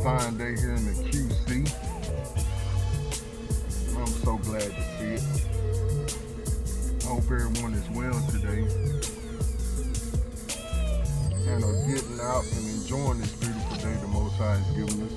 fine day here in the QC. I'm so glad to see it. I hope everyone is well today and are getting out and enjoying this beautiful day the Most High has given us.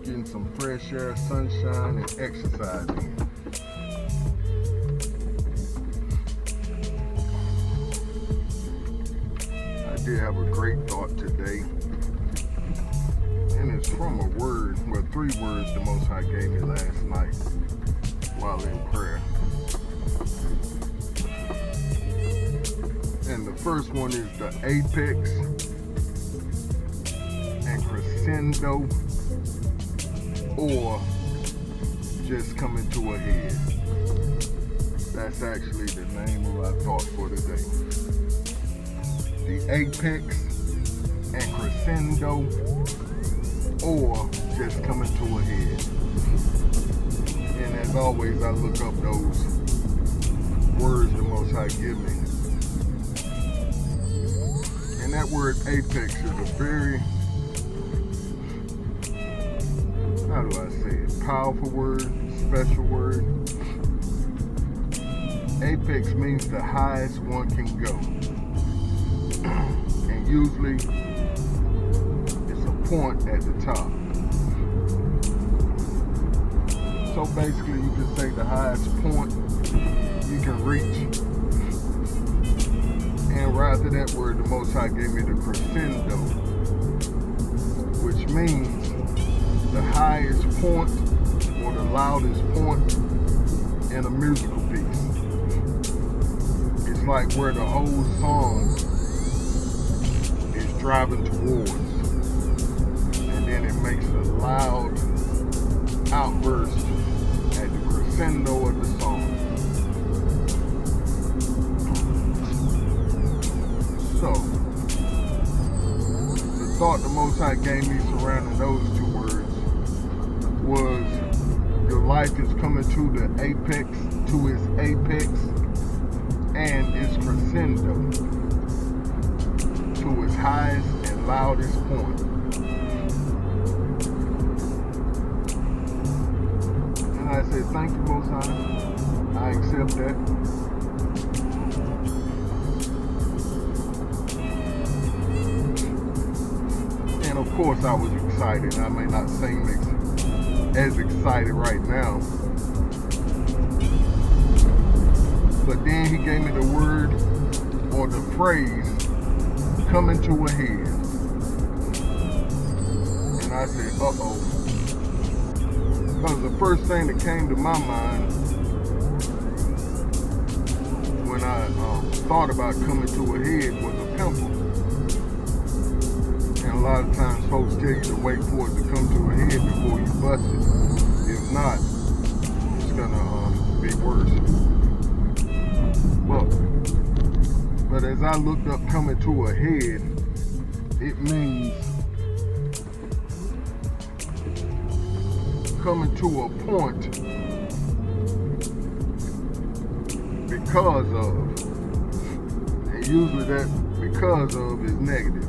Getting some fresh air, sunshine, and exercising. I did have a great thought today, and it's from a word, well, 3 words the Most High gave me last night while in prayer. And the first one is the apex and crescendo, or just coming to a head. That's actually the name of our thought for today. The apex and crescendo, or just coming to a head. And as always, I look up those words the Most High give me. And that word apex is a very, how do I say it, powerful word, special word. Apex means the highest one can go. And usually it's a point at the top. So basically you can say the highest point you can reach. And right after that word, the Most High gave me the crescendo, which means the highest point or the loudest point in a musical piece. It's like where the whole song is driving towards, and then it makes a loud outburst at the crescendo of the song. So, the thought the Most High gave me surrounding those 2 words was your life is coming to the apex, to its apex, and its crescendo, to its highest and loudest point. And I said, thank you, Most High. I accept that. And of course I was excited. I may not seem as excited right now. But then he gave me the word or the phrase, coming to a head. And I said, uh-oh. Because the first thing that came to my mind when I thought about coming to a head was a pimple. And a lot of times folks tell you to wait for it to come to a head before you bust it. If not, it's gonna be worse. But as I looked up coming to a head, it means coming to a point because of. And usually that because of is negative.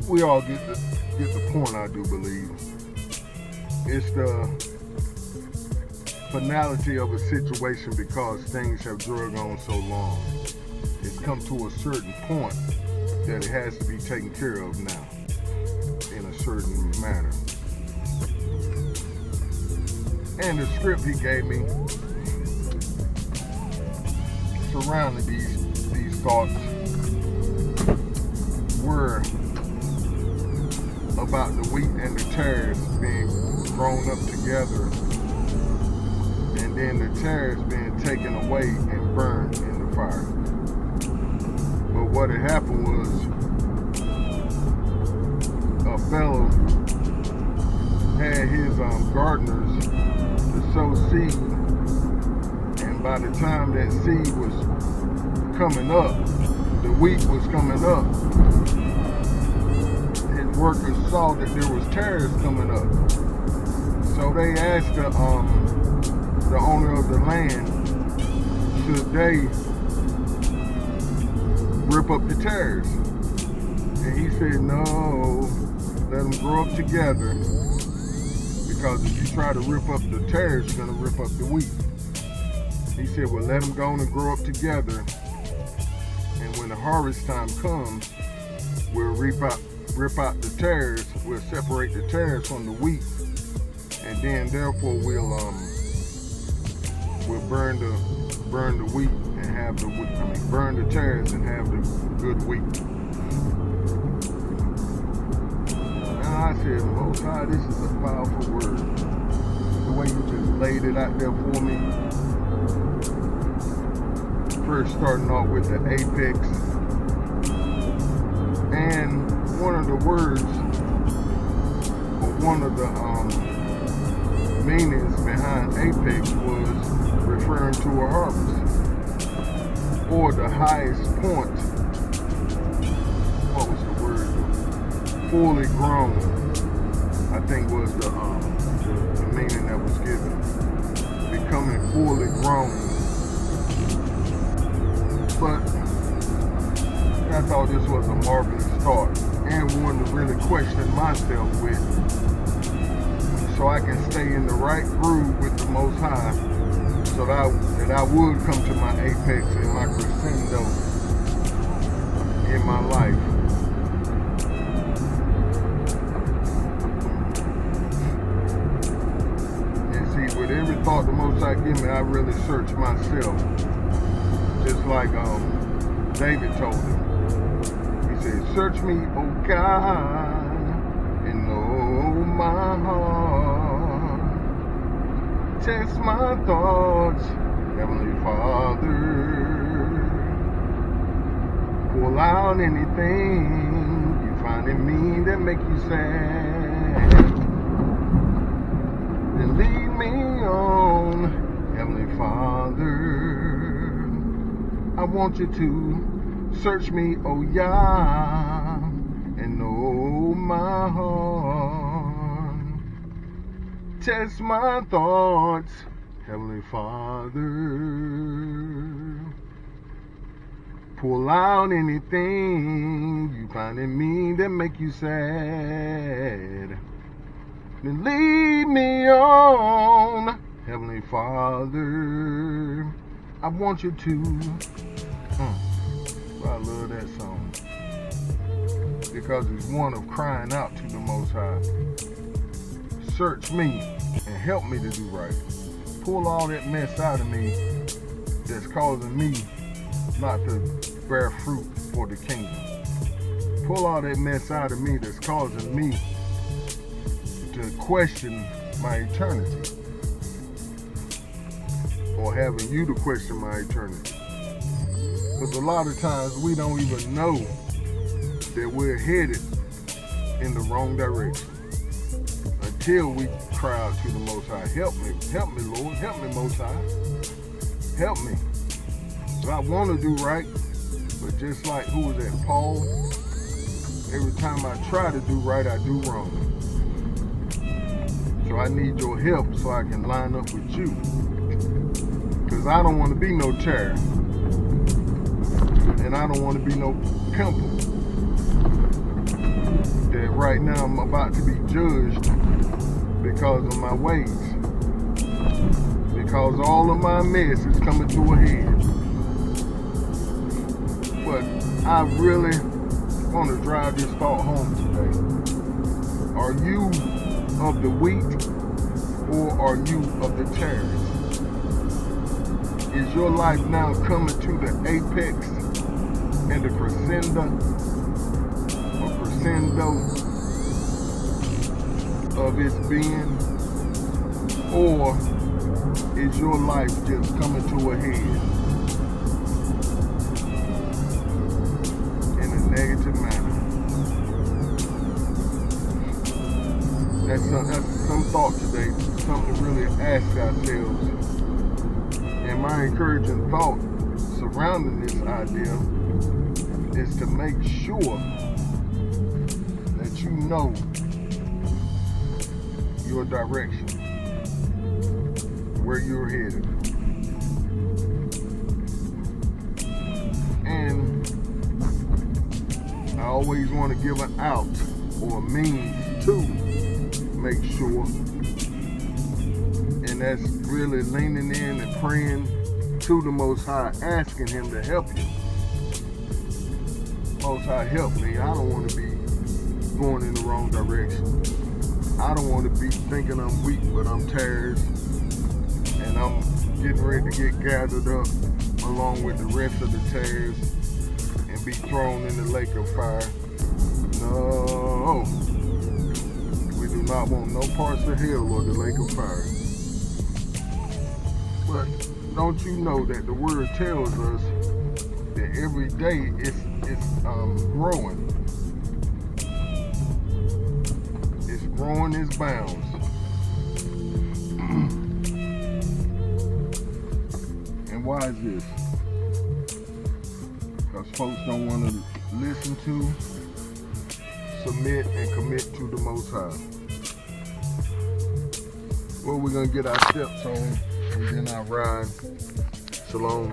We all get the point, I do believe. It's the finality of a situation because things have dragged on so long. It's come to a certain point that it has to be taken care of now in a certain manner. And the script he gave me surrounding these thoughts were about the wheat and the tares being grown up together, and then the tares being taken away and burned in the fire. But what had happened was a fellow had his gardeners to sow seed, and by the time that seed was coming up, the wheat was coming up, his workers saw that there was tares coming up. So they asked the owner of the land, should they rip up the tares. And he said, no, let them grow up together. Because if you try to rip up the tares, you're going to rip up the wheat. He said, well, let them go on and grow up together. And when the harvest time comes, we'll rip out the tares. We'll separate the tares from the wheat. And then therefore we'll burn the wheat and have the wheat. Burn the tares and have the good wheat. And I said, Most High, this is a powerful word. The way you just laid it out there for me. First starting off with the apex. And one of the words, or one of the meanings behind apex was referring to a harvest. Or the highest point. What was the word? Fully grown, I think was the meaning that was given. Becoming fully grown. But I thought this was a marvelous thought and one to really question myself with, so I can stay in the right groove with the Most High, so that I would come to my apex and my crescendo in my life. And see, with every thought the Most High give me, I really search myself. Just like David told him. He said, search me, O God, and know my heart. Test my thoughts, Heavenly Father. Pull out anything you find in me that make you sad. And lead me on, Heavenly Father. I want you to search me, oh Yah, and know my heart. Test my thoughts, Heavenly Father. Pull out anything you find in me that make you sad. Then lead me on, Heavenly Father. I want you to. I love that song. Because it's one of crying out to the Most High. Search me and help me to do right. Pull all that mess out of me that's causing me not to bear fruit for the kingdom. Pull all that mess out of me that's causing me to question my eternity. Or having you to question my eternity. Because a lot of times we don't even know that we're headed in the wrong direction until we cry out to the Most High. Help me, Lord, help me, Most High. Help me. So I want to do right, but just like, who was that, Paul? Every time I try to do right, I do wrong. So I need your help so I can line up with you. Because I don't want to be no terror. And I don't want to be no pimple. That right now I'm about to be judged because of my ways. Because all of my mess is coming to a head. But I really want to drive this thought home today. Are you of the wheat or are you of the tares? Is your life now coming to the apex and the crescendo of its being? Or is your life just coming to a head in a negative manner? That's some thought today, something to really ask ourselves. And my encouraging thought surrounding this idea is to make sure that you know your direction, where you're headed. And I always want to give an out or a means to make sure. And that's really leaning in and praying to the Most High, asking Him to help you. Most High, help me. I don't want to be going in the wrong direction. I don't want to be thinking I'm weak, but I'm tired. And I'm getting ready to get gathered up along with the rest of the tares and be thrown in the lake of fire. No. We do not want no parts of hell or the lake of fire. But don't you know that the word tells us that every day it's growing. It's growing its bounds. And why is this? Because folks don't want to listen to, submit, and commit to the Most High. Well, we're going to get our steps on, and then I ride. Shalom.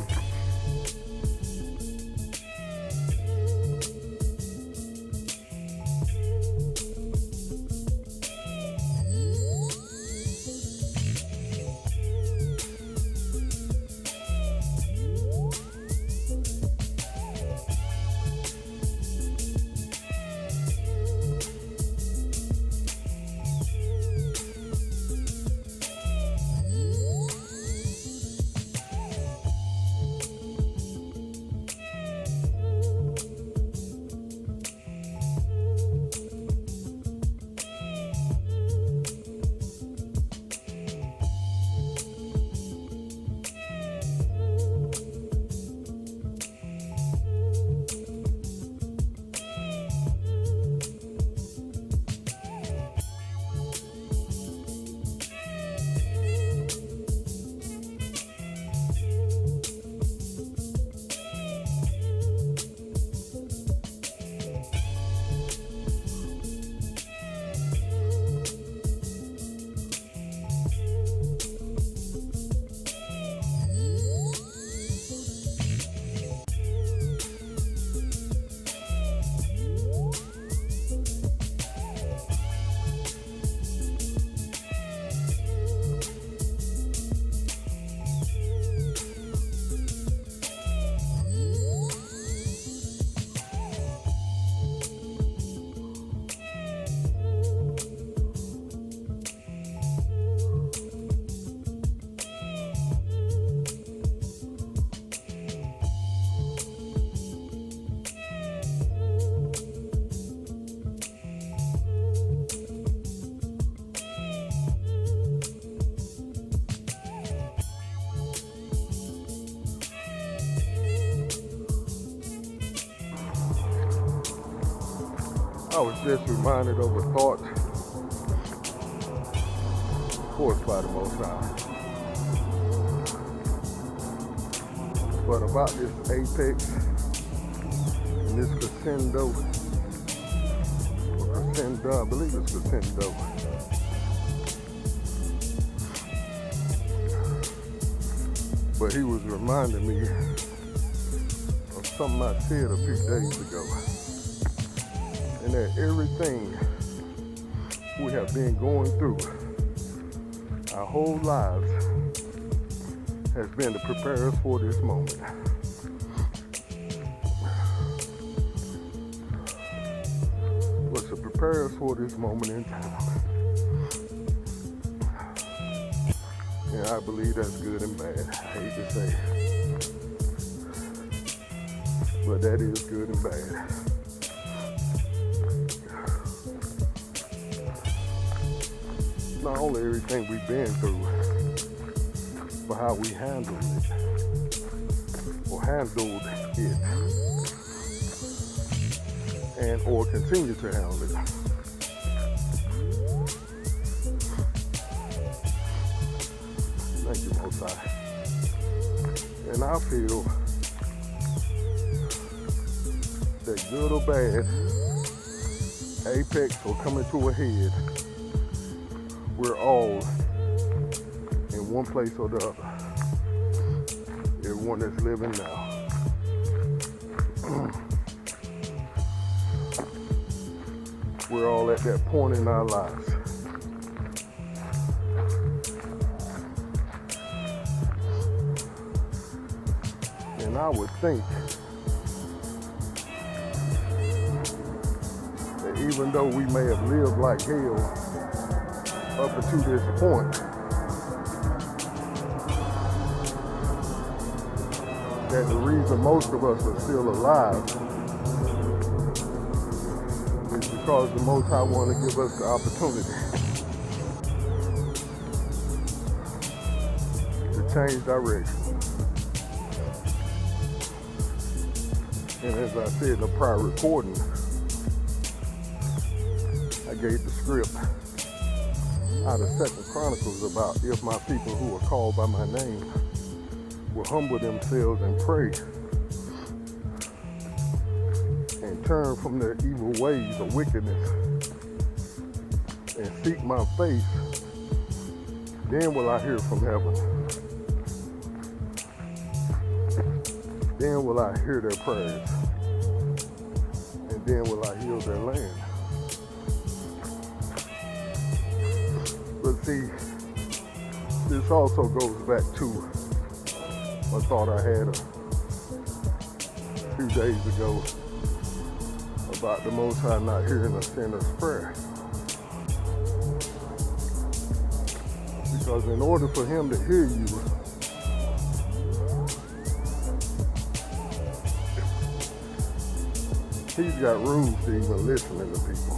I was just reminded of a thought forced by the Most High. But about this apex and this Crescendo, I believe it's Crescendo. But he was reminding me of something I said a few days ago. And that everything we have been going through our whole lives has been to prepare us for this moment. Was to prepare us for this moment in time. And I believe that's good and bad. I hate to say it. But that is good and bad. Not only everything we've been through, but how we handled it, or handled it, and or continue to handle it. Thank you, Most High. And I feel that good or bad, apex or coming to a head, we're all in one place or the other. Everyone that's living now. We're all at that point in our lives. And I would think that even though we may have lived like hell up until this point, that the reason most of us are still alive is because the Most High want to give us the opportunity to change direction. And as I said in the prior recording, I gave the script out of 2 Chronicles about if my people who are called by my name will humble themselves and pray and turn from their evil ways of wickedness and seek my face, then will I hear from heaven. Then will I hear their prayers, and then will I heal their land. But see, this also goes back to a thought I had a few days ago about the Most High not hearing a sinner's prayer. Because in order for him to hear you, he's got rules to even listening to people.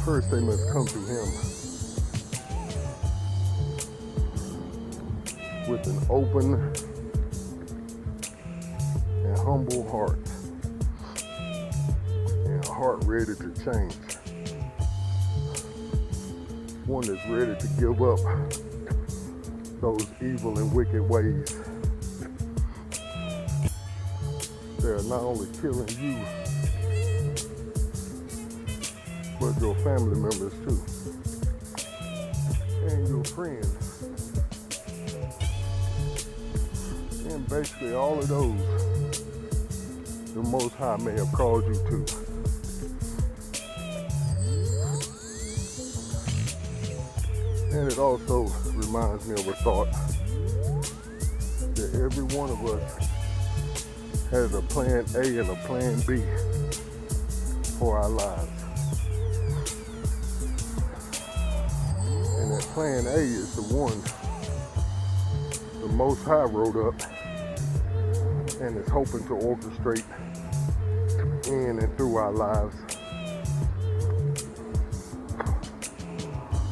First, they must come to him with an open and humble heart, and a heart ready to change. One that's ready to give up those evil and wicked ways. They're not only killing you, but your family members too, and your friends, and basically all of those the Most High may have called you to. And it also reminds me of a thought that every one of us has a plan A and a plan B for our lives. And that plan A is the one the Most High wrote up and is hoping to orchestrate in and through our lives.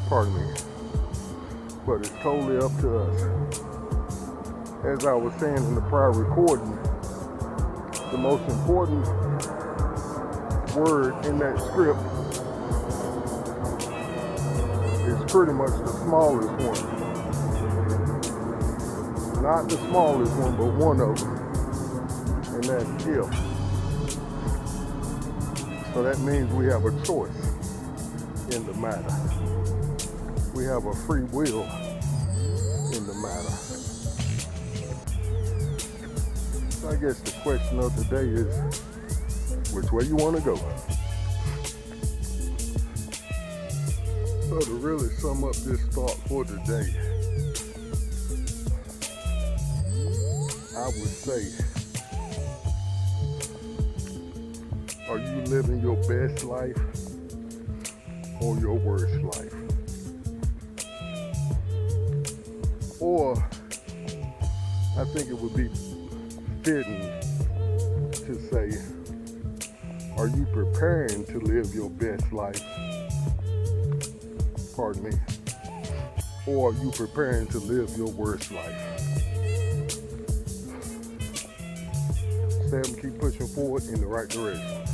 Pardon me. But it's totally up to us. As I was saying in the prior recording, the most important word in that script is pretty much the smallest one. Not the smallest one, but one of them. And that's if. So that means we have a choice in the matter. We have a free will in the matter. So I guess the question of the day is, which way you want to go? So to really sum up this thought for today, I would say, are you living your best life or your worst life? Or I think it would be fitting to say, are you preparing to live your best life? Pardon me. Or are you preparing to live your worst life? Sam, keep pushing forward in the right direction.